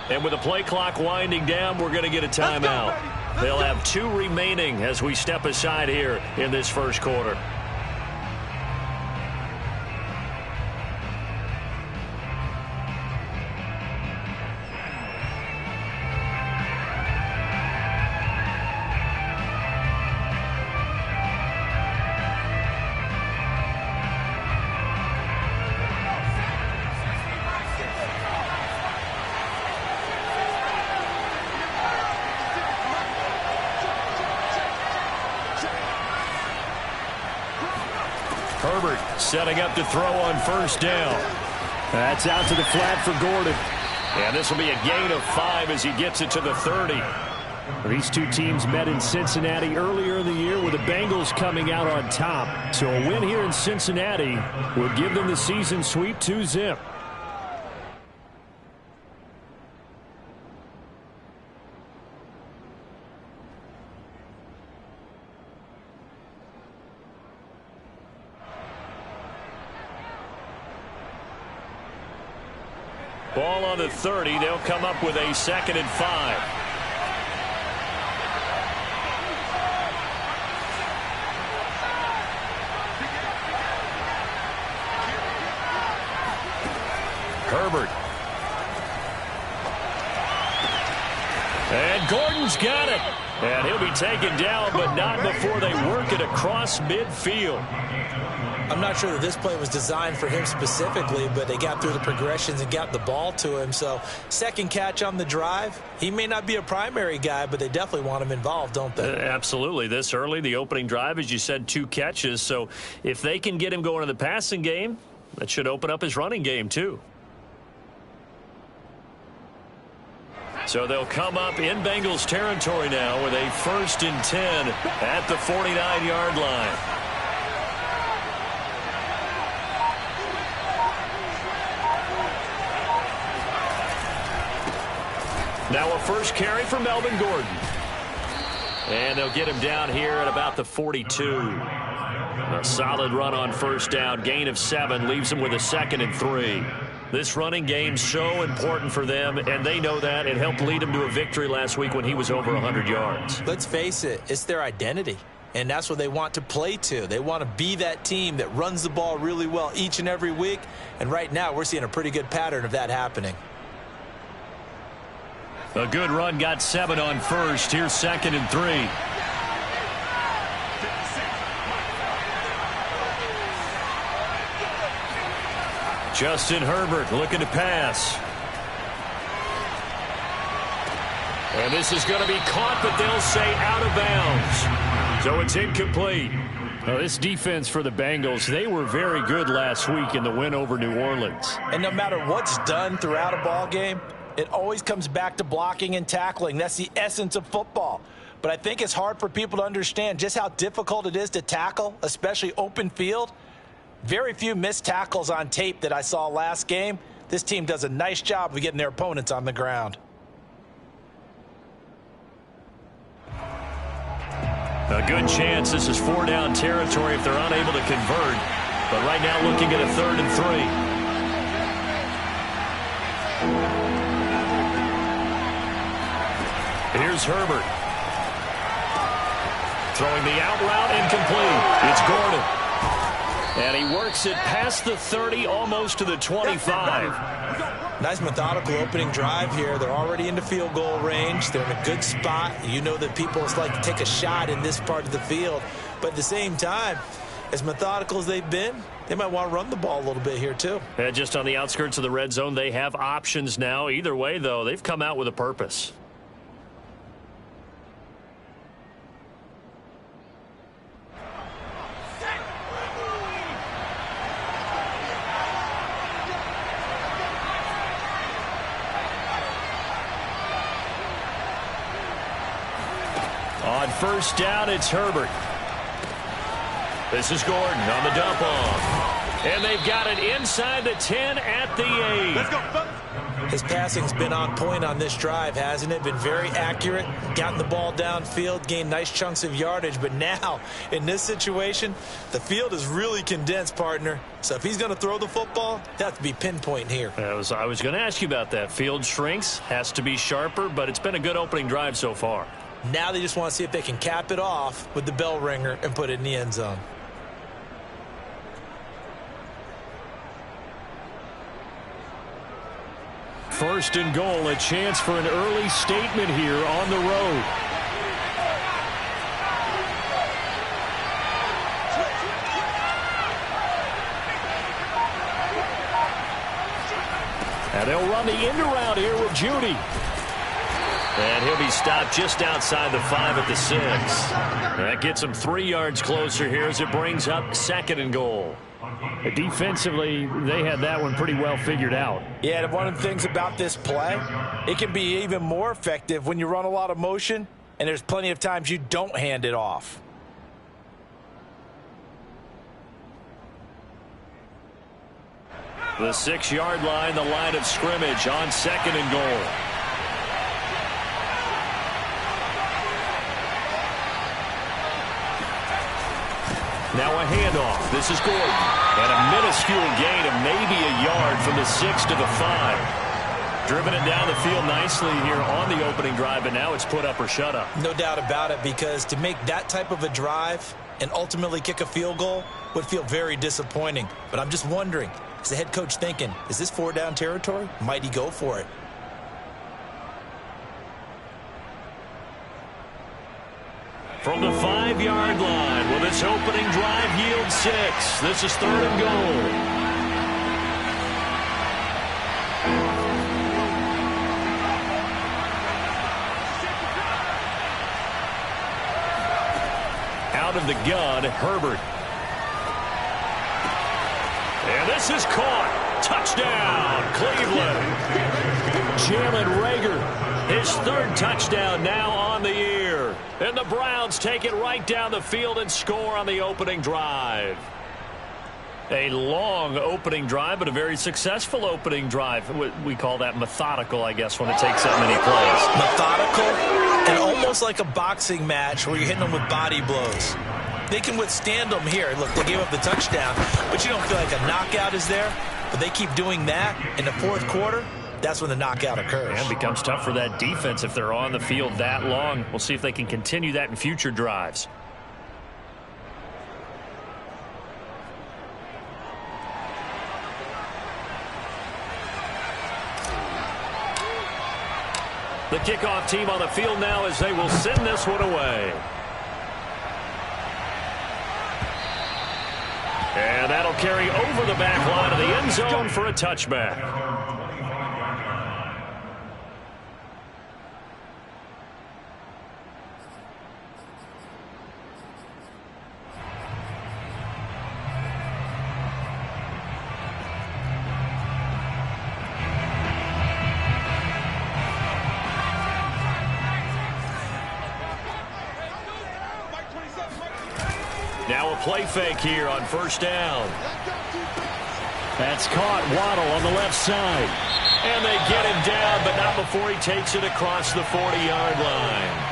And with the play clock winding down, we're going to get a timeout. They'll have 2 remaining as we step aside here in this first quarter. Herbert setting up to throw on first down. That's out to the flat for Gordon. And this will be a gain of 5 as he gets it to the 30. These two teams met in Cincinnati earlier in the year with the Bengals coming out on top. So a win here in Cincinnati would give them the season sweep 2-zip. Ball on the 30. They'll come up with a 2nd and 5. Herbert. And Gordon's got it. And he'll be taken down, but not before they work it across midfield. I'm not sure that this play was designed for him specifically, but they got through the progressions and got the ball to him. So, second catch on the drive. He may not be a primary guy, but they definitely want him involved, don't they? Absolutely. This early, the opening drive, as you said, 2 catches. So, if they can get him going in the passing game, that should open up his running game, too. So they'll come up in Bengals territory now with a 1st and 10 at the 49-yard line. Now a first carry for Melvin Gordon. And they'll get him down here at about the 42. A solid run on first down. Gain of 7 leaves him with a 2nd and 3. This running game's so important for them, and they know that. It helped lead him to a victory last week when he was over 100 yards. Let's face it, it's their identity, and that's what they want to play to. They want to be that team that runs the ball really well each and every week, and right now we're seeing a pretty good pattern of that happening. A good run, got 7 on first. Here's 2nd and 3. Justin Herbert looking to pass. And this is going to be caught, but they'll say out of bounds. So it's incomplete. Now, this defense for the Bengals, they were very good last week in the win over New Orleans. And no matter what's done throughout a ball game, it always comes back to blocking and tackling. That's the essence of football. But I think it's hard for people to understand just how difficult it is to tackle, especially open field. Very few missed tackles on tape that I saw last game. This team does a nice job of getting their opponents on the ground. A good chance this is 4-down territory if they're unable to convert. But right now looking at a 3rd and 3. Here's Herbert. Throwing the out route, incomplete. It's Gordon. And he works it past the 30, almost to the 25. Nice methodical opening drive here. They're already into field goal range. They're in a good spot. You know that people just like to take a shot in this part of the field. But at the same time, as methodical as they've been, they might want to run the ball a little bit here too. Just on the outskirts of the red zone, they have options now. Either way, though, they've come out with a purpose. On first down, it's Herbert. This is Gordon on the dump off. And they've got it inside the 10 at the 8. Let's go. His passing's been on point on this drive, hasn't it? Been very accurate, gotten the ball downfield, gained nice chunks of yardage. But now, in this situation, the field is really condensed, partner. So if he's going to throw the football, that has to be pinpoint here. I was going to ask you about that. Field shrinks, has to be sharper, but it's been a good opening drive so far. Now they just want to see if they can cap it off with the bell ringer and put it in the end zone. First and goal, a chance for an early statement here on the road. And they'll run the end around here with Judy. And he'll be stopped just outside the 5 at the 6. That gets him 3 yards closer here as it brings up second and goal. Defensively, they had that one pretty well figured out. Yeah, and one of the things about this play, it can be even more effective when you run a lot of motion, and there's plenty of times you don't hand it off. The 6-yard line, the line of scrimmage on second and goal. Now a handoff. This is Gordon. And a minuscule gain of maybe a yard from the 6 to the 5. Driven it down the field nicely here on the opening drive, but now it's put up or shut up. No doubt about it, because to make that type of a drive and ultimately kick a field goal would feel very disappointing. But I'm just wondering, is the head coach thinking, is this 4-down territory? Might he go for it? From the 5-yard line, will this opening drive yield 6? This is third and goal. Out of the gun, Herbert. And this is caught. Touchdown, Cleveland. Jalen Reagor, his 3rd touchdown now on the year. And the Browns take it right down the field and score on the opening drive. A long opening drive, but a very successful opening drive. We call that methodical, I guess, when it takes that many plays. Methodical and almost like a boxing match where you're hitting them with body blows. They can withstand them here. Look, they gave up the touchdown, but you don't feel like a knockout is there. But they keep doing that in the 4th quarter. That's when the knockout occurs. And it becomes tough for that defense if they're on the field that long. We'll see if they can continue that in future drives. The kickoff team on the field now as they will send this one away. And that'll carry over the back line of the end zone for a touchback. Now a play fake here on first down. That's caught. Waddle on the left side. And they get him down, but not before he takes it across the 40-yard line.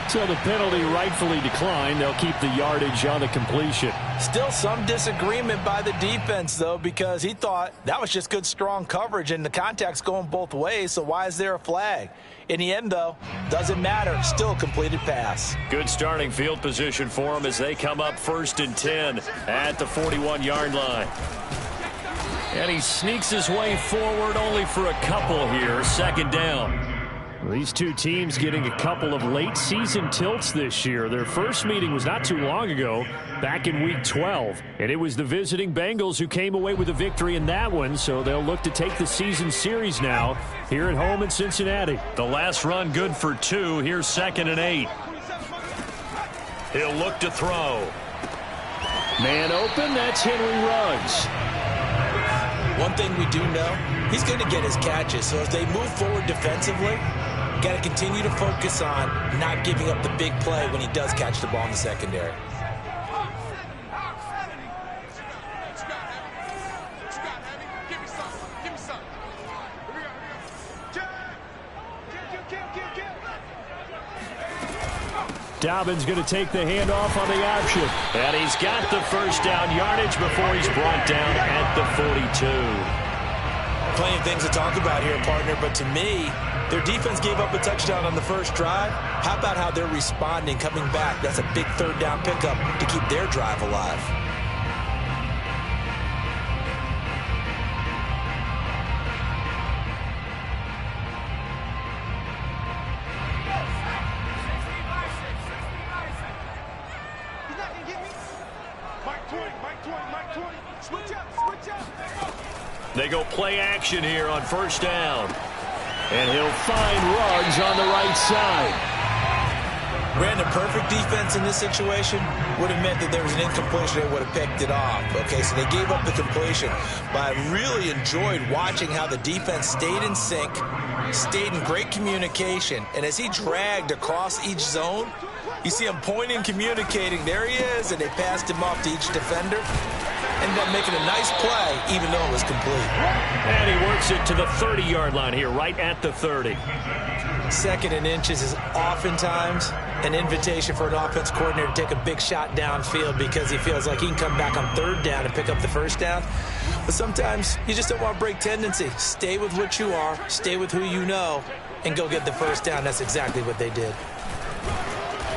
So the penalty rightfully declined. They'll keep the yardage on the completion. Still some disagreement by the defense, though, because he thought that was just good, strong coverage, and the contact's going both ways, so why is there a flag? In the end, though, doesn't matter. Still a completed pass. Good starting field position for them as they come up 1st and 10 at the 41-yard line. And he sneaks his way forward only for a couple here. 2nd down. These two teams getting a couple of late season tilts this year. Their first meeting was not too long ago, back in week 12. And it was the visiting Bengals who came away with a victory in that one, so they'll look to take the season series now here at home in Cincinnati. The last run good for 2. Here's 2nd and 8. He'll look to throw. Man open, that's Henry Ruggs. One thing we do know, he's going to get his catches. So as they move forward defensively, got to continue to focus on not giving up the big play when he does catch the ball in the secondary. Dobbins going to take the handoff on the option. And he's got the first down yardage before he's brought down at the 42. Plenty of things to talk about here, partner, but to me, their defense gave up a touchdown on the first drive. How about how they're responding, coming back? That's a big third down pickup to keep their drive alive. They go play action here on first down. And he'll find Ruggs on the right side. Brandon, perfect defense in this situation would have meant that there was an incompletion. They would have picked it off. Okay, so they gave up the completion. But I really enjoyed watching how the defense stayed in sync, stayed in great communication. And as he dragged across each zone, you see him pointing, communicating. There he is, and they passed him off to each defender. Ended up making a nice play, even though it was complete. And he works it to the 30-yard line here, right at the 30. Second and inches is oftentimes an invitation for an offense coordinator to take a big shot downfield because he feels like he can come back on third down and pick up the first down. But sometimes you just don't want to break tendency. Stay with what you are, stay with who you know, and go get the first down. That's exactly what they did.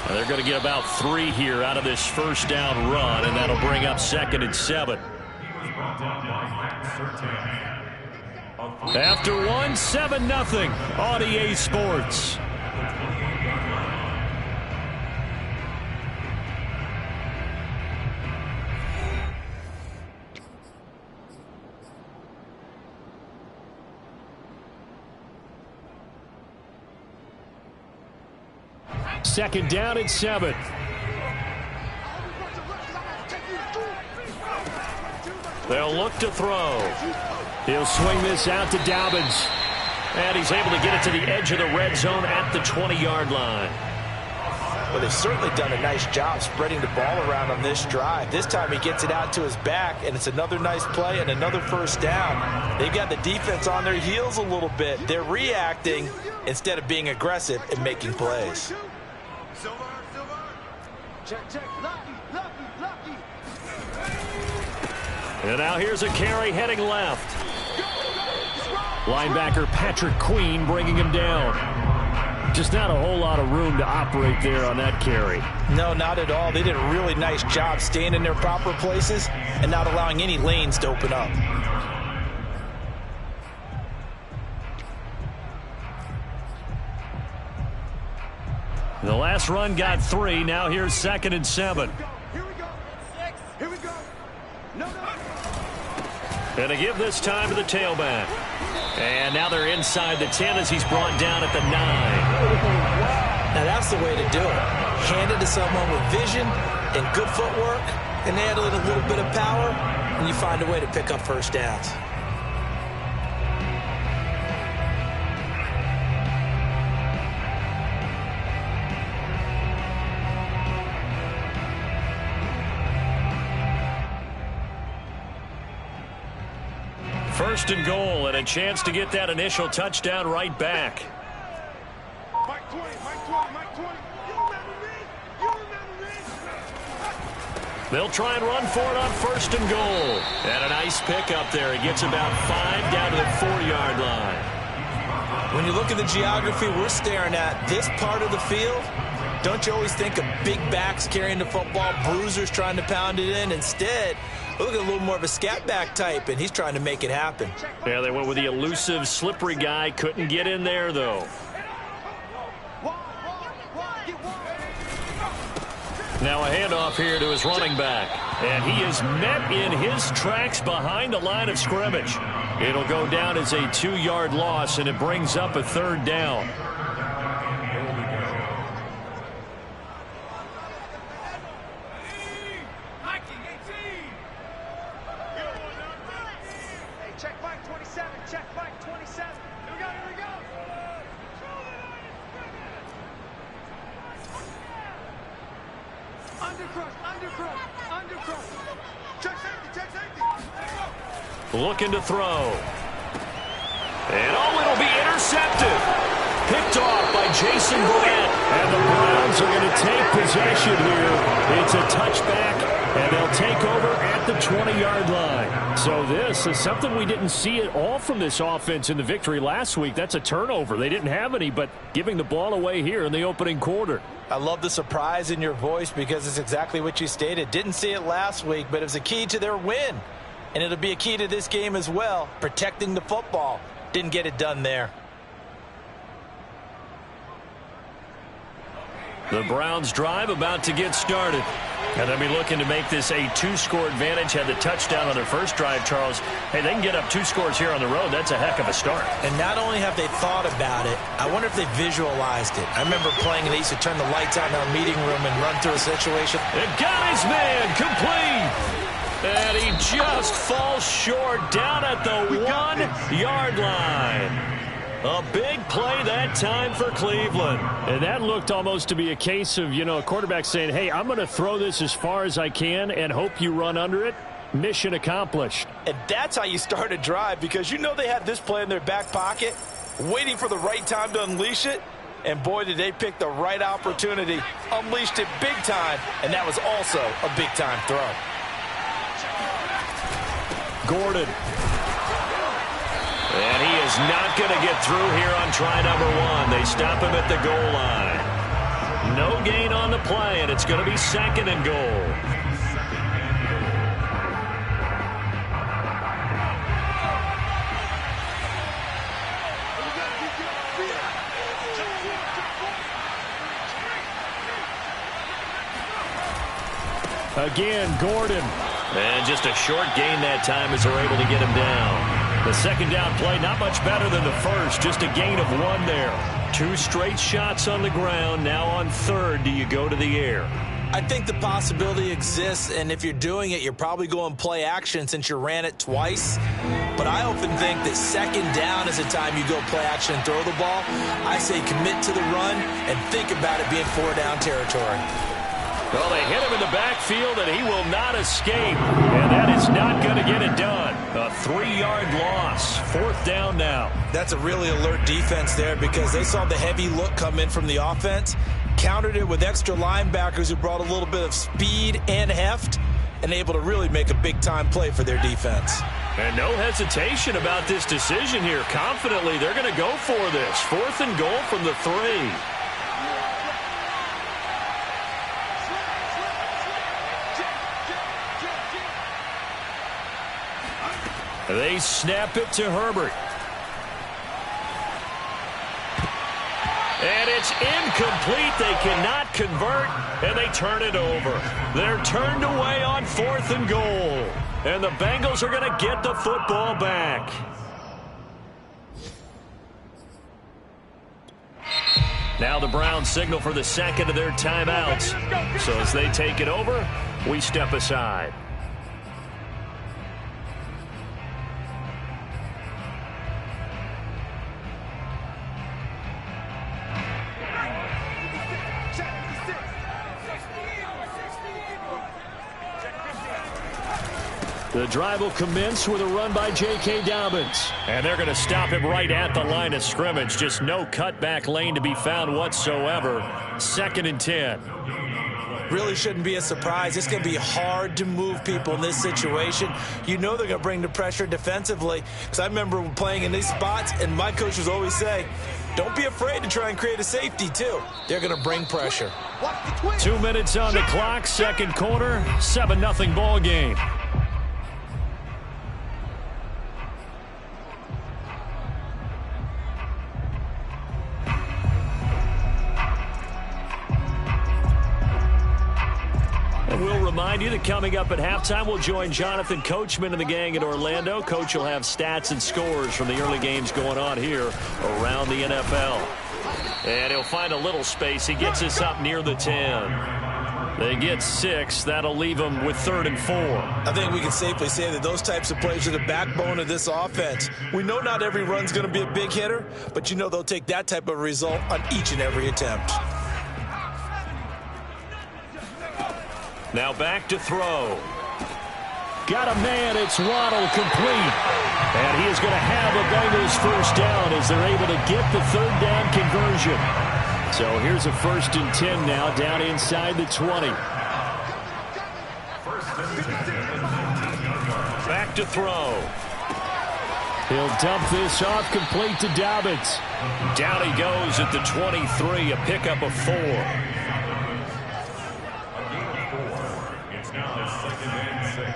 They're going to get about 3 here out of this first down run, and that'll bring up 2nd and 7. After 1, 7-0 on EA Sports. Second down and 7. They'll look to throw. He'll swing this out to Dobbins. And he's able to get it to the edge of the red zone at the 20-yard line. Well, they've certainly done a nice job spreading the ball around on this drive. This time he gets it out to his back, and it's another nice play and another first down. They've got the defense on their heels a little bit. They're reacting instead of being aggressive and making plays. And now here's a carry heading left. Linebacker Patrick Queen bringing him down. Just not a whole lot of room to operate there on that carry. No, not at all. They did a really nice job staying in their proper places and not allowing any lanes to open up. The last run got 3. Now here's 2nd and 7. Here we go. No. And to give this time to the tailback. And now they're inside the 10 as he's brought down at the 9. Now that's the way to do it. Hand it to someone with vision and good footwork, and add a little bit of power, and you find a way to pick up first downs. First and goal, and a chance to get that initial touchdown right back. Mike 20. You remember me? They'll try and run for it on first and goal. And a nice pickup there. He gets about 5 down to the 4-yard line. When you look at the geography we're staring at, this part of the field, don't you always think of big backs carrying the football, bruisers trying to pound it in? Instead, look at a little more of a scat back type, and he's trying to make it happen. Yeah, they went with the elusive, slippery guy. Couldn't get in there, though. Now a handoff here to his running back. And he is met in his tracks behind the line of scrimmage. It'll go down as a 2-yard loss, and it brings up a 3rd down. Check Mike 27. Here we go. Undercrush. Check safety. Looking to throw. And it'll be intercepted. Picked off by Jason Brett. And the Browns are going to take possession here. It's a touchback, and they'll take over at the 20-yard line. So this is something we didn't see at all from this offense in the victory last week. That's a turnover. They didn't have any, but giving the ball away here in the opening quarter. I love the surprise in your voice because it's exactly what you stated. Didn't see it last week, but it was a key to their win. And it'll be a key to this game as well, protecting the football. Didn't get it done there. The Browns drive about to get started. And they'll be looking to make this a two-score advantage. Had the touchdown on their first drive, Charles. Hey, they can get up 2 scores here on the road. That's a heck of a start. And not only have they thought about it, I wonder if they visualized it. I remember playing and they used to turn the lights on in our meeting room and run through a situation. It got his man complete. And he just falls short down at the 1-yard line. A big play that time for Cleveland. And that looked almost to be a case of, a quarterback saying, hey, I'm going to throw this as far as I can and hope you run under it. Mission accomplished. And that's how you start a drive, because they had this play in their back pocket, waiting for the right time to unleash it. And boy, did they pick the right opportunity. Unleashed it big time, and that was also a big-time throw. Gordon. And he is not going to get through here on try number 1. They stop him at the goal line. No gain on the play, and it's going to be 2nd and goal. Again, Gordon. And just a short gain that time as they're able to get him down. The second down play, not much better than the first. Just a gain of 1 there. 2 straight shots on the ground. Now on 3rd, do you go to the air? I think the possibility exists, and if you're doing it, you're probably going play action since you ran it twice. But I often think that 2nd down is the time you go play action and throw the ball. I say commit to the run and think about it being 4-down territory. Well, they hit him in the backfield, and he will not escape. And that is not going to get it done. A 3-yard loss. 4th down now. That's a really alert defense there, because they saw the heavy look come in from the offense, countered it with extra linebackers who brought a little bit of speed and heft, and able to really make a big-time play for their defense. And no hesitation about this decision here. Confidently, they're going to go for this. 4th and goal from the 3. They snap it to Herbert. And it's incomplete. They cannot convert, and they turn it over. They're turned away on 4th and goal. And the Bengals are going to get the football back. Now the Browns signal for the 2nd of their timeouts. So as they take it over, we step aside. The drive will commence with a run by J.K. Dobbins. And they're going to stop him right at the line of scrimmage. Just no cutback lane to be found whatsoever. 2nd and 10. Really shouldn't be a surprise. It's going to be hard to move people in this situation. They're going to bring the pressure defensively. Because I remember playing in these spots, and my coach was always saying, don't be afraid to try and create a safety, too. They're going to bring pressure. 2 minutes on the clock, 2nd quarter, 7-0 ball game. We'll remind you that coming up at halftime, we'll join Jonathan Coachman and the gang at Orlando. Coach will have stats and scores from the early games going on here around the NFL. And he'll find a little space. He gets us up near the 10. They get 6. That'll leave them with 3rd and 4. I think we can safely say that those types of plays are the backbone of this offense. We know not every run's going to be a big hitter, but they'll take that type of result on each and every attempt. Now back to throw. Got a man. It's Waddle, complete. And he is going to have a Bengals first down as they're able to get the 3rd down conversion. So here's a 1st and 10 now, down inside the 20. Back to throw. He'll dump this off, complete to Dobbins. Down he goes at the 23, a pickup of 4. It's now 2nd and 6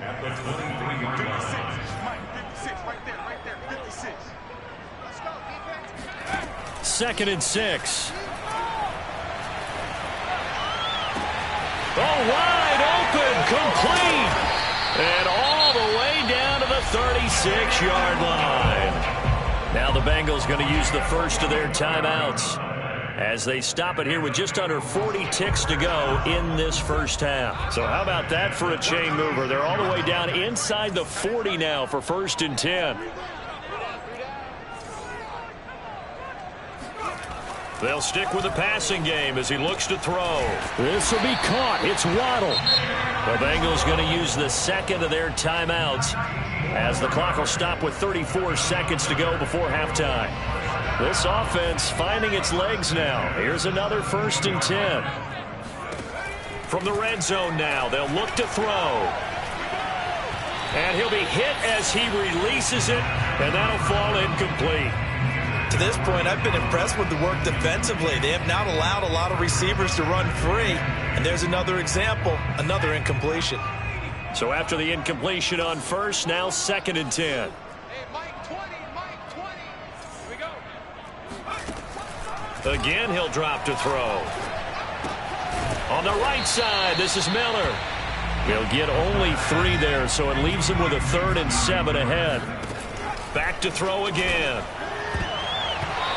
at the 23-yard line. 56, right there, 56. Let's go, defense. 2nd and 6. Oh, wide open, complete. And all the way down to the 36-yard line. Now the Bengals going to use the first of their timeouts as they stop it here with just under 40 ticks to go in this first half. So how about that for a chain mover? They're all the way down inside the 40 now for 1st and 10. They'll stick with the passing game as he looks to throw. This will be caught. It's Waddle. The Bengals going to use the second of their timeouts as the clock will stop with 34 seconds to go before halftime. This offense finding its legs now. Here's another 1st and 10. From the red zone now, they'll look to throw. And he'll be hit as he releases it, and that'll fall incomplete. To this point, I've been impressed with the work defensively. They have not allowed a lot of receivers to run free. And there's another example, another incompletion. So after the incompletion on first, now 2nd and 10. Hey, Mike 20, Mike 20. Here we go. Again, he'll drop to throw. On the right side, this is Miller. He'll get only 3 there, so it leaves him with a 3rd and 7 ahead. Back to throw again.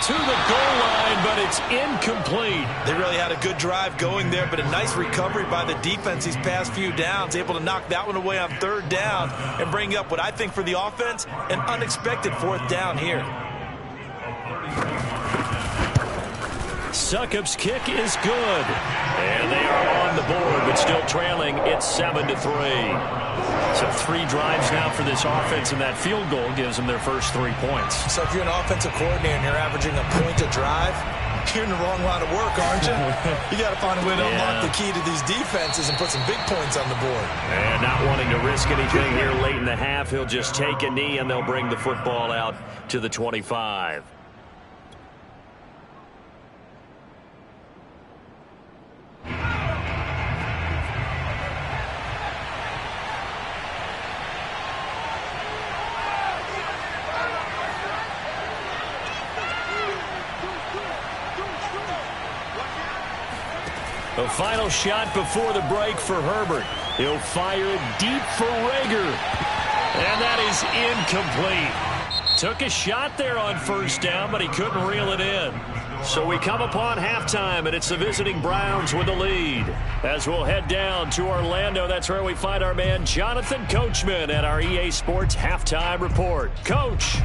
To the goal line, but it's incomplete. They really had a good drive going there, but a nice recovery by the defense these past few downs, able to knock that one away on 3rd down and bring up what I think for the offense, an unexpected 4th down here. Succop's kick is good. And they are on the board, but still trailing. It's 7-3. So 3 drives now for this offense, and that field goal gives them their first 3 points. So if you're an offensive coordinator and you're averaging a point a drive, you're in the wrong line of work, aren't you? You got to find a way to unlock the key to these defenses and put some big points on the board. And not wanting to risk anything here late in the half, he'll just take a knee, and they'll bring the football out to the 25. The final shot before the break for Herbert. He'll fire it deep for Rager. And that is incomplete. Took a shot there on 1st down, but he couldn't reel it in. So we come upon halftime, and it's the visiting Browns with the lead. As we'll head down to Orlando, that's where we find our man Jonathan Coachman at our EA Sports Halftime Report. Coach.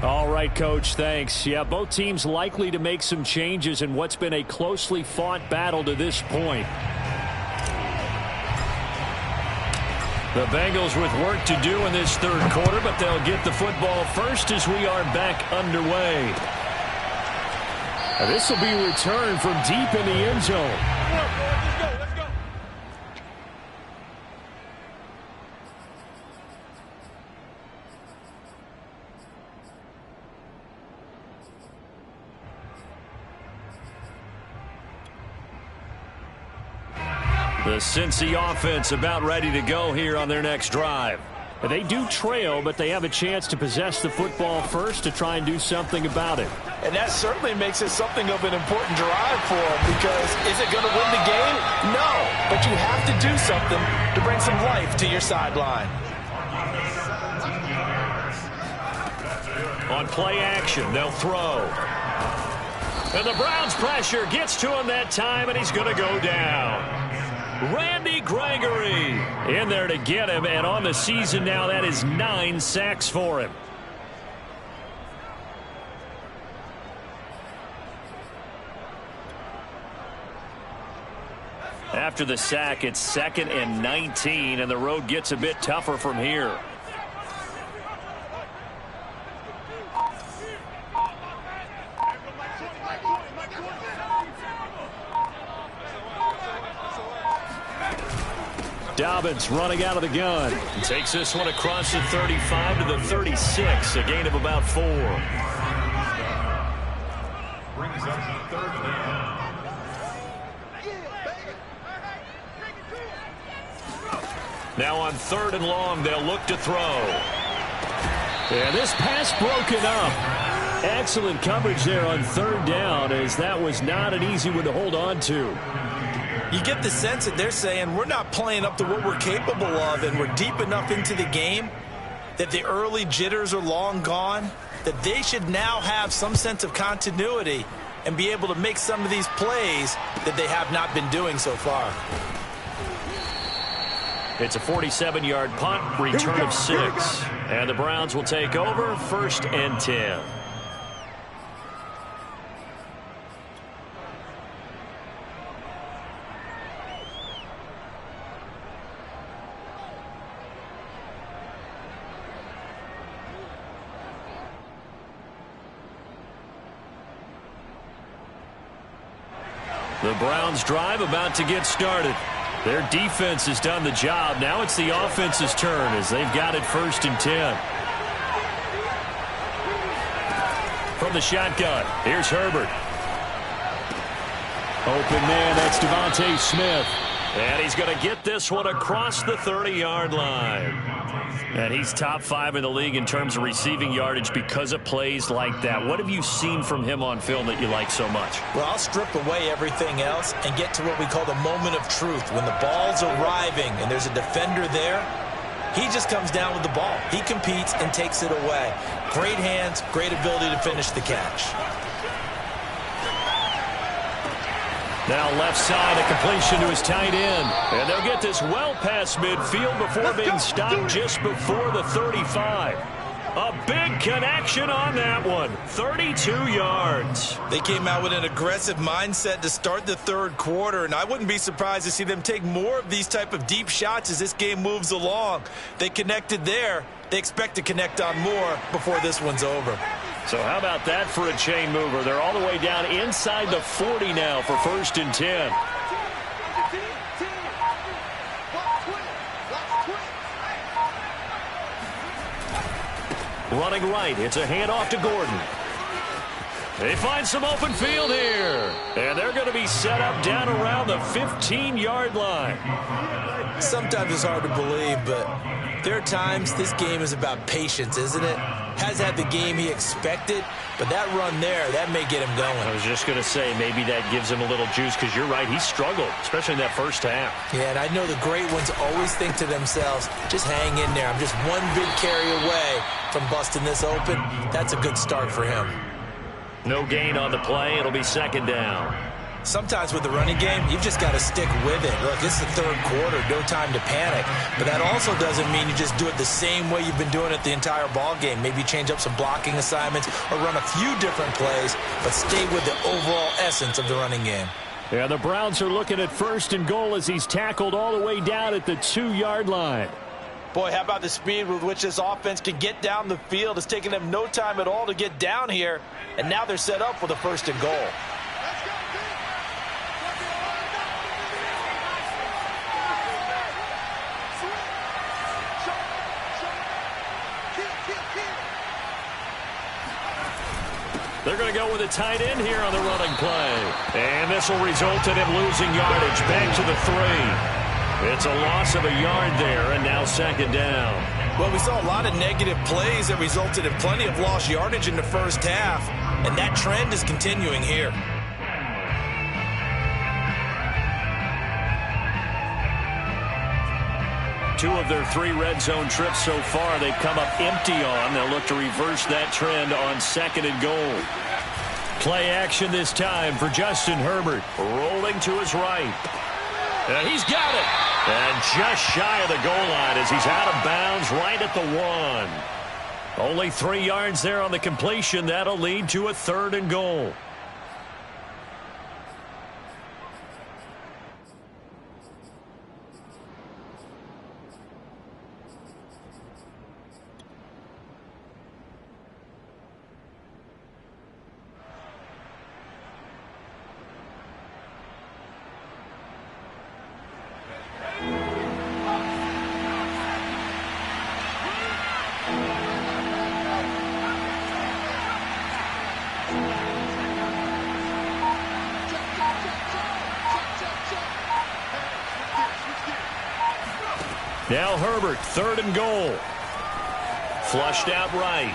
All right, Coach, thanks. Yeah, both teams likely to make some changes in what's been a closely fought battle to this point. The Bengals with work to do in this 3rd quarter, but they'll get the football first as we are back underway. This will be returned from deep in the end zone. Let's go. The Cincy offense about ready to go here on their next drive. They do trail, but they have a chance to possess the football first to try and do something about it. And that certainly makes it something of an important drive for them, because is it going to win the game? No, but you have to do something to bring some life to your sideline. On play action, they'll throw. And the Browns pressure gets to him that time, and he's going to go down. Randy Gregory in there to get him, and on the season now, that is 9 sacks for him. After the sack, it's 2nd and 19, and the road gets a bit tougher from here. Dobbins running out of the gun. He takes this one across the 35 to the 36, a gain of about 4. Brings up the 3rd down. Now on 3rd and long, they'll look to throw. And this pass broken up. Excellent coverage there on 3rd down, as that was not an easy one to hold on to. You get the sense that they're saying we're not playing up to what we're capable of, and we're deep enough into the game that the early jitters are long gone, that they should now have some sense of continuity and be able to make some of these plays that they have not been doing so far. It's a 47-yard punt, return of 6. And the Browns will take over, 1st and 10. The Browns drive about to get started. Their defense has done the job. Now it's the offense's turn as they've got it 1st and 10. From the shotgun, here's Herbert. Open man, that's Devontae Smith. And he's going to get this one across the 30-yard line. And he's top 5 in the league in terms of receiving yardage because of plays like that. What have you seen from him on film that you like so much? Well, I'll strip away everything else and get to what we call the moment of truth. When the ball's arriving and there's a defender there, he just comes down with the ball. He competes and takes it away. Great hands, great ability to finish the catch. Now left side, a completion to his tight end. And they'll get this well past midfield before being stopped just before the 35. A big connection on that one. 32 yards. They came out with an aggressive mindset to start the 3rd quarter, and I wouldn't be surprised to see them take more of these type of deep shots as this game moves along. They connected there. They expect to connect on more before this one's over. So how about that for a chain mover? They're all the way down inside the 40 now for 1st and 10. Running right, it's a handoff to Gordon. They find some open field here. And they're going to be set up down around the 15-yard line. Sometimes it's hard to believe, but there are times this game is about patience, isn't it? Has had the game he expected, but that run there, that may get him going. I was just going to say, maybe that gives him a little juice, because you're right, he struggled, especially in that first half. Yeah, and I know the great ones always think to themselves, just hang in there. I'm just one big carry away from busting this open. That's a good start for him. No gain on the play. It'll be 2nd down. Sometimes with the running game, you've just got to stick with it. Look, this is the 3rd quarter, no time to panic. But that also doesn't mean you just do it the same way you've been doing it the entire ball game. Maybe change up some blocking assignments or run a few different plays, but stay with the overall essence of the running game. Yeah, the Browns are looking at 1st and goal as he's tackled all the way down at the 2-yard line. Boy, how about the speed with which this offense can get down the field? It's taken them no time at all to get down here, and now they're set up for the 1st and goal. They're going to go with a tight end here on the running play. And this will result in him losing yardage back to the 3. It's a loss of a yard there, and now 2nd down. Well, we saw a lot of negative plays that resulted in plenty of lost yardage in the first half, and that trend is continuing here. Two of their 3 red zone trips so far, they've come up empty on. They'll look to reverse that trend on 2nd and goal. Play action this time for Justin Herbert. Rolling to his right. And he's got it. And just shy of the goal line as he's out of bounds right at the 1. Only 3 yards there on the completion. That'll lead to a 3rd and goal. Now Herbert, 3rd and goal. Flushed out right.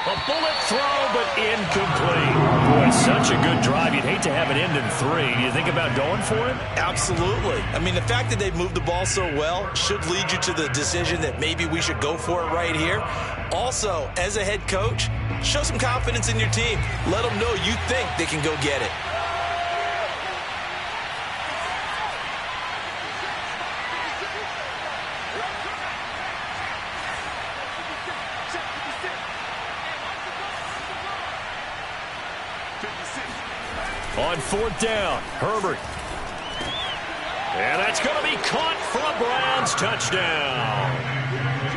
A bullet throw, but incomplete. Boy, such a good drive. You'd hate to have it end in 3. Do you think about going for it? Absolutely. I mean, the fact that they've moved the ball so well should lead you to the decision that maybe we should go for it right here. Also, as a head coach, show some confidence in your team. Let them know you think they can go get it. On 4th down, Herbert. And that's going to be caught for a Browns touchdown.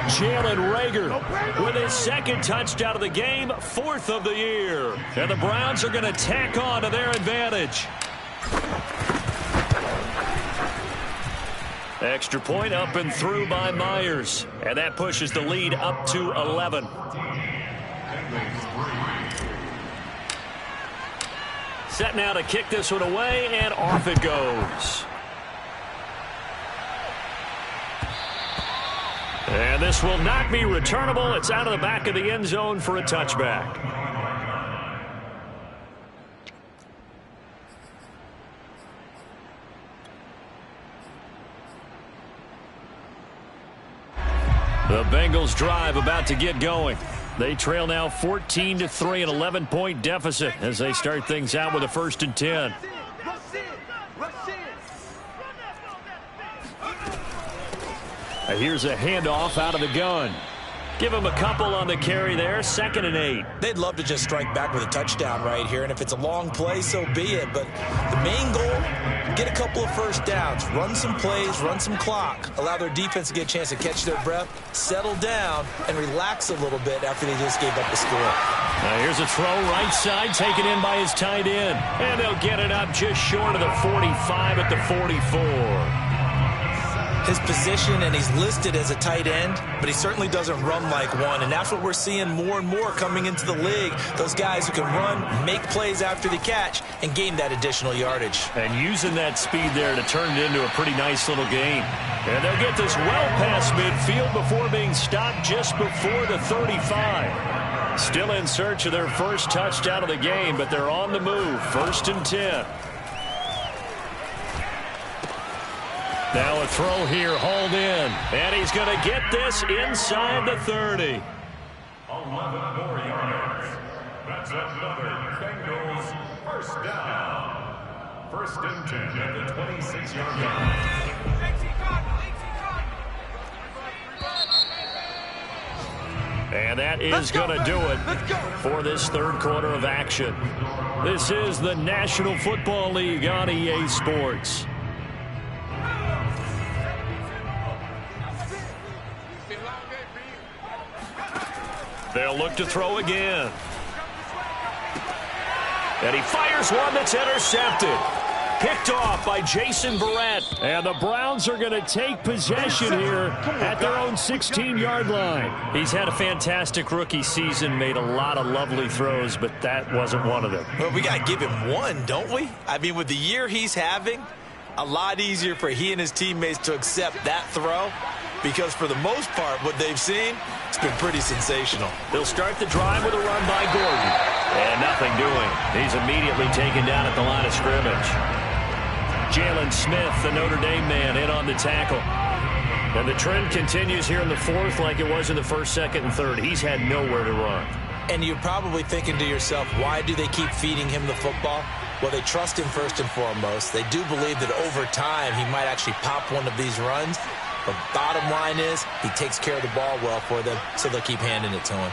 Jalen Reagor With his 2nd touchdown of the game, 4th of the year. And the Browns are going to tack on to their advantage. Extra point up and through by Myers. And that pushes the lead up to 11. Set now to kick this one away, and off it goes. And this will not be returnable. It's out of the back of the end zone for a touchback. The Bengals drive about to get going. They trail now 14-3, an 11-point deficit as they start things out with a 1st and 10. Here's a handoff out of the gun. Give him a couple on the carry there, 2nd and 8. They'd love to just strike back with a touchdown right here, and if it's a long play, so be it. But the main goal, get a couple of 1st downs, run some plays, run some clock, allow their defense to get a chance to catch their breath, settle down, and relax a little bit after they just gave up the score. Now here's a throw right side, taken in by his tight end. And they'll get it up just short of the 45 at the 44. His position, and he's listed as a tight end, but he certainly doesn't run like one, and that's what we're seeing more and more coming into the league. Those guys who can run, make plays after the catch, and gain that additional yardage. And using that speed there to turn it into a pretty nice little game. And they'll get this well past midfield before being stopped just before the 35. Still in search of their 1st touchdown of the game, but they're on the move. 1st and 10. Now a throw here, hauled in. And he's going to get this inside the 30. 11 more yards. That's another Bengals 1st down. 1st and 10 at the 26-yard line. And that is going to do it for this 3rd quarter of action. This is the National Football League on EA Sports. They'll look to throw again. And he fires one that's intercepted. Picked off by Jason Verrett. And the Browns are going to take possession here at their own 16-yard line. He's had a fantastic rookie season, made a lot of lovely throws, but that wasn't one of them. Well, we got to give him one, don't we? I mean, with the year he's having, a lot easier for he and his teammates to accept that throw, because for the most part, what they've seen, it's been pretty sensational. They'll start the drive with a run by Gordon. And nothing doing. He's immediately taken down at the line of scrimmage. Jalen Smith, the Notre Dame man, in on the tackle. And the trend continues here in the 4th like it was in the 1st, 2nd, and 3rd. He's had nowhere to run. And you're probably thinking to yourself, why do they keep feeding him the football? Well, they trust him first and foremost. They do believe that over time he might actually pop one of these runs. But bottom line is, he takes care of the ball well for them, so they'll keep handing it to him.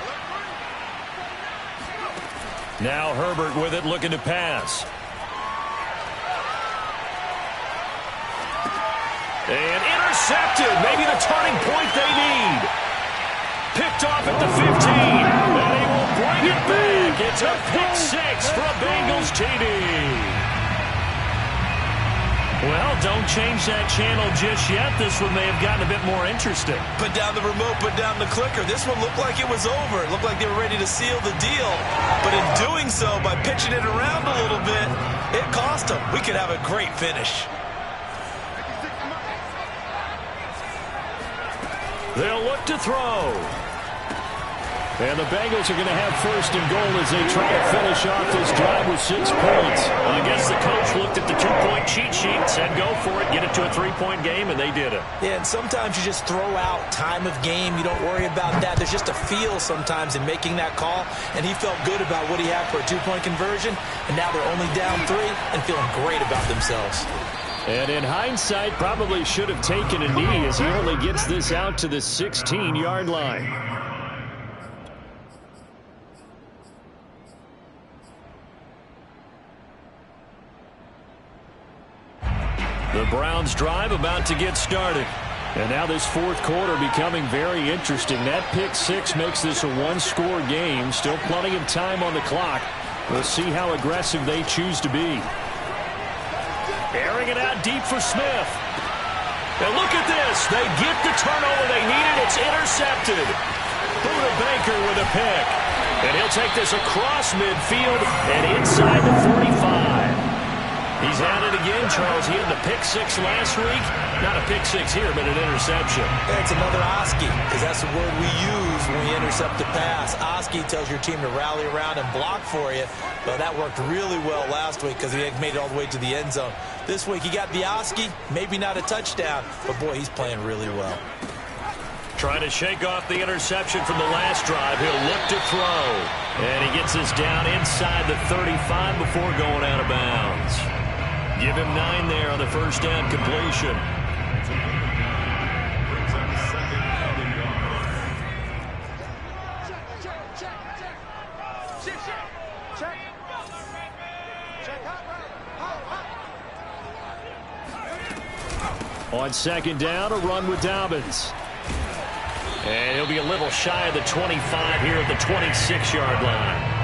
Now Herbert with it, looking to pass. And intercepted. Maybe the turning point they need. Picked off at the 15. And he will bring it back. It's a pick 6 for a Bengals TD. Well, don't change that channel just yet. This one may have gotten a bit more interesting. Put down the remote, put down the clicker. This one looked like it was over. It looked like they were ready to seal the deal. But in doing so, by pitching it around a little bit, it cost them. We could have a great finish. They'll look to throw. And the Bengals are going to have first and goal as they try to finish off this drive with 6 points. Well, I guess the coach looked at the 2-point cheat sheet, said go for it, get it to a 3-point game, and they did it. Yeah, and sometimes you just throw out time of game. You don't worry about that. There's just a feel sometimes in making that call, and he felt good about what he had for a 2-point conversion, and now they're only down 3 and feeling great about themselves. And in hindsight, probably should have taken a knee as he only gets this out to the 16-yard line. The Browns drive about to get started. And now this fourth quarter becoming very interesting. That pick 6 makes this a one-score game. Still plenty of time on the clock. We'll see how aggressive they choose to be. Airing it out deep for Smith. And look at this. They get the turnover they needed. It's intercepted. Buda Baker with a pick. And he'll take this across midfield and inside the 45. He's had it again, Charles. He had the pick 6 last week. Not a pick 6 here, but an interception. That's another Oski, because that's the word we use when we intercept a pass. Oski tells your team to rally around and block for you. But that worked really well last week because he made it all the way to the end zone. This week he got the Oski, maybe not a touchdown, but boy, he's playing really well. Trying to shake off the interception from the last drive. He'll look to throw. And he gets us down inside the 35 before going out of bounds. Give him 9 there on the first down completion. On second down, a run with Dobbins. And he'll be a little shy of the 25 here at the 26-yard line.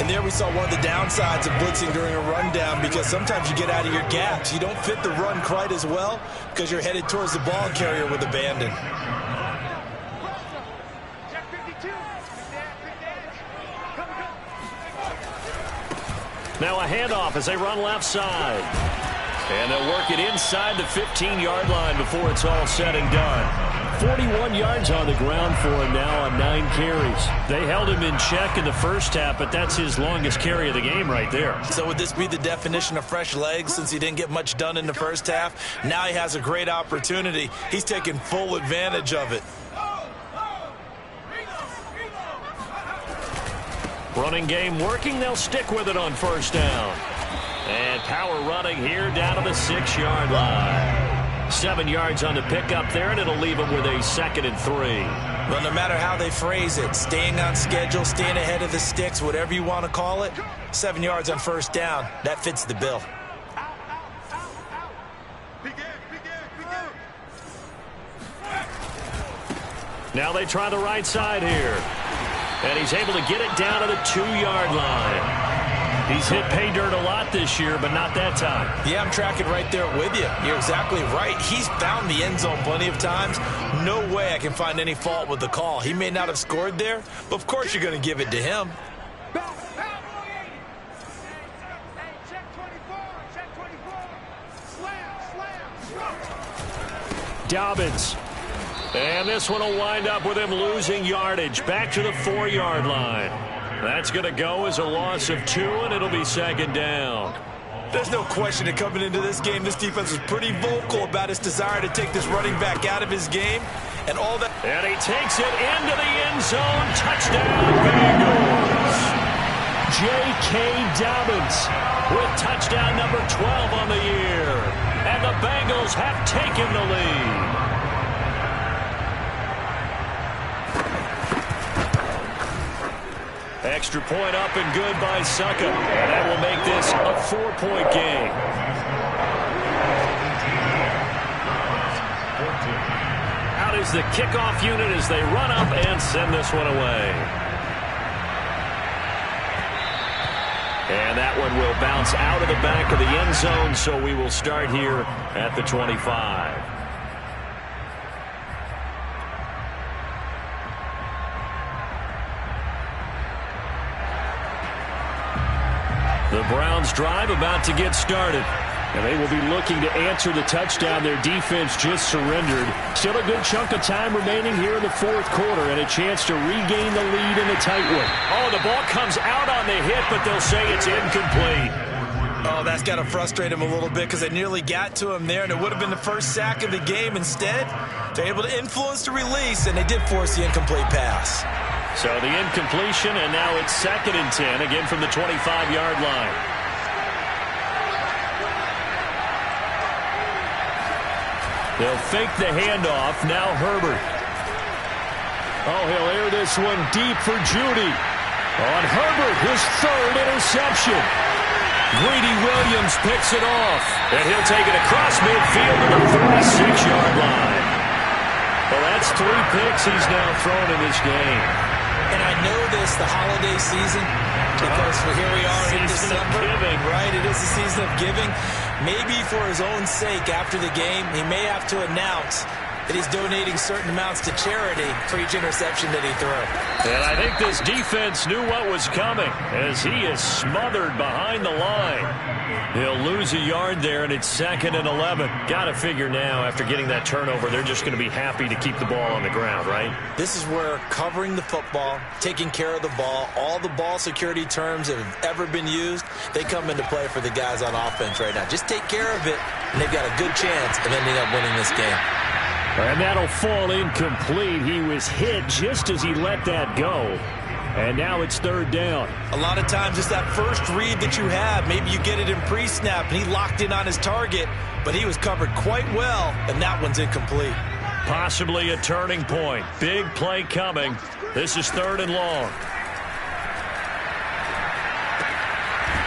And there we saw one of the downsides of blitzing during a rundown, because sometimes you get out of your gaps. You don't fit the run quite as well because you're headed towards the ball carrier with abandon. Now a handoff as they run left side. And they'll work it inside the 15-yard line before it's all said and done. 41 yards on the ground for him now on 9 carries. They held him in check in the first half, but that's his longest carry of the game right there. So would this be the definition of fresh legs since he didn't get much done in the first half? Now he has a great opportunity. He's taking full advantage of it. Running game working. They'll stick with it on first down. And power running here down to the 6-yard line. 7 yards on the pickup there, and it'll leave them with a 2nd and 3. Well, no matter how they phrase it, staying on schedule, staying ahead of the sticks, whatever you want to call it, 7 yards on first down, that fits the bill. Now they try the right side here. And he's able to get it down to the 2-yard line. He's hit pay dirt a lot this year, but not that time. Yeah, I'm tracking right there with you. You're exactly right. He's found the end zone plenty of times. No way I can find any fault with the call. He may not have scored there, but of course you're going to give it to him. Dobbins. And this one will wind up with him losing yardage. Back to the 4-yard line. That's going to go as a loss of 2, and it'll be 2nd down. There's no question that coming into this game, this defense was pretty vocal about its desire to take this running back out of his game. And all that. And he takes it into the end zone. Touchdown, Bengals. J.K. Dobbins with touchdown number 12 on the year. And the Bengals have taken the lead. Extra point up and good by Suckup. And that will make this a 4-point game. Out is the kickoff unit as they run up and send this one away. And that one will bounce out of the back of the end zone, so we will start here at the 25. The Browns drive about to get started. And they will be looking to answer the touchdown their defense just surrendered. Still a good chunk of time remaining here in the fourth quarter and a chance to regain the lead in a tight one. Oh, the ball comes out on the hit, but they'll say it's incomplete. Oh, that's got to frustrate him a little bit because they nearly got to him there, and it would have been the first sack of the game. Instead, they're able to influence the release, and they did force the incomplete pass. So the incompletion, and now it's 2nd and 10, again from the 25-yard line. They'll fake the handoff. Now Herbert. Oh, he'll air this one deep for Judy. On Herbert, his 3rd interception. Greedy Williams picks it off. And he'll take it across midfield to the 36-yard line. Well, that's 3 picks he's now thrown in this game. And I know this, the holiday season, because here we are in December. Right, it is the season of giving. Maybe for his own sake after the game, he may have to announce that he's donating certain amounts to charity for each interception that he threw. And I think this defense knew what was coming as he is smothered behind the line. He'll lose a yard there, and it's 2nd and 11. Got to figure now, after getting that turnover, they're just going to be happy to keep the ball on the ground, right? This is where covering the football, taking care of the ball, all the ball security terms that have ever been used, they come into play for the guys on offense right now. Just take care of it, and they've got a good chance of ending up winning this game. And that'll fall incomplete. He was hit just as he let that go. And now it's 3rd down. A lot of times it's that first read that you have. Maybe you get it in pre-snap, and he locked in on his target, but he was covered quite well, and that one's incomplete. Possibly a turning point. Big play coming. This is 3rd and long.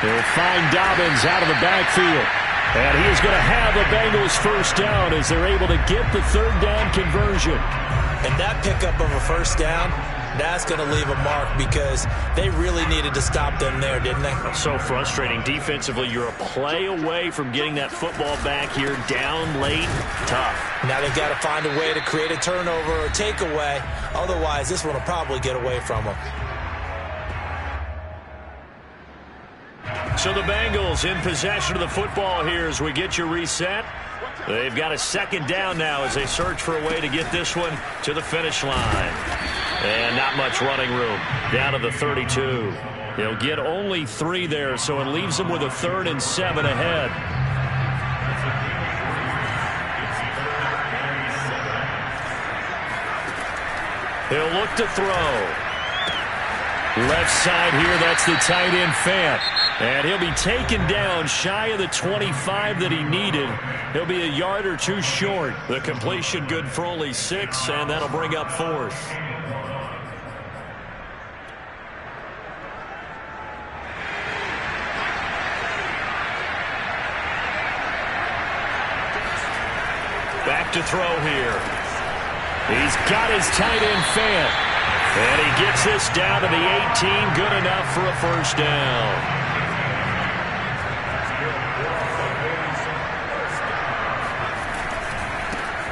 They'll find Dobbins out of the backfield. And he is going to have the Bengals first down as they're able to get the 3rd down conversion. And that pickup of a first down, that's going to leave a mark because they really needed to stop them there, didn't they? So frustrating. Defensively, you're a play away from getting that football back here down late. Tough. Now they've got to find a way to create a turnover or a takeaway. Otherwise, this one will probably get away from them. So the Bengals in possession of the football here as we get you reset. They've got a 2nd down now as they search for a way to get this one to the finish line. And not much running room. Down to the 32. They'll get only 3 there, so it leaves them with a 3rd and 7 ahead. He'll look to throw. Left side here, that's the tight end Fant. And he'll be taken down shy of the 25 that he needed. He'll be a yard or 2 short. The completion good for only 6, and that'll bring up 4th. Back to throw here. He's got his tight end Fant. And he gets this down to the 18, good enough for a first down.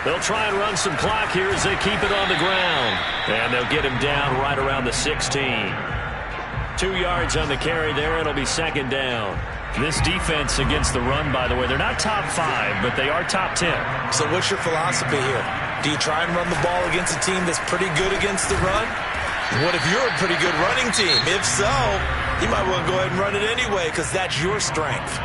They'll try and run some clock here as they keep it on the ground. And they'll get him down right around the 16. 2 yards on the carry there. It'll be 2nd down. This defense against the run, by the way, they're not top 5, but they are top 10. So what's your philosophy here? Do you try and run the ball against a team that's pretty good against the run? What if you're a pretty good running team? If so, you might want to go ahead and run it anyway because that's your strength.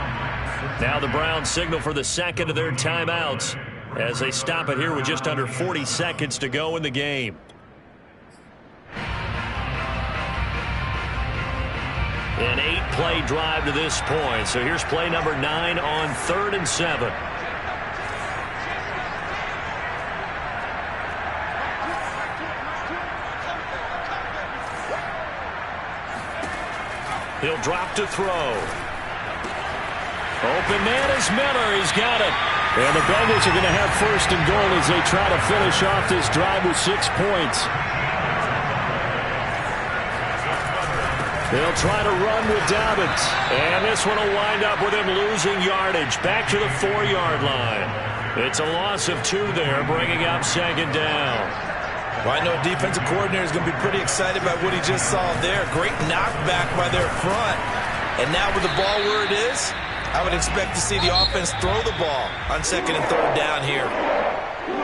Now the Browns signal for the 2nd of their timeouts as they stop it here with just under 40 seconds to go in the game. An 8-play drive to this point. So here's play number 9 on 3rd and 7. He'll drop to throw. Open man is Miller. He's got it. And the Bengals are going to have 1st and goal as they try to finish off this drive with 6 points. They'll try to run with Dobbins. And this one will wind up with him losing yardage. Back to the 4-yard line. It's a loss of 2 there, bringing up 2nd down. Well, I know a defensive coordinator is going to be pretty excited about what he just saw there. Great knockback by their front. And now with the ball where it is, I would expect to see the offense throw the ball on second and third down here.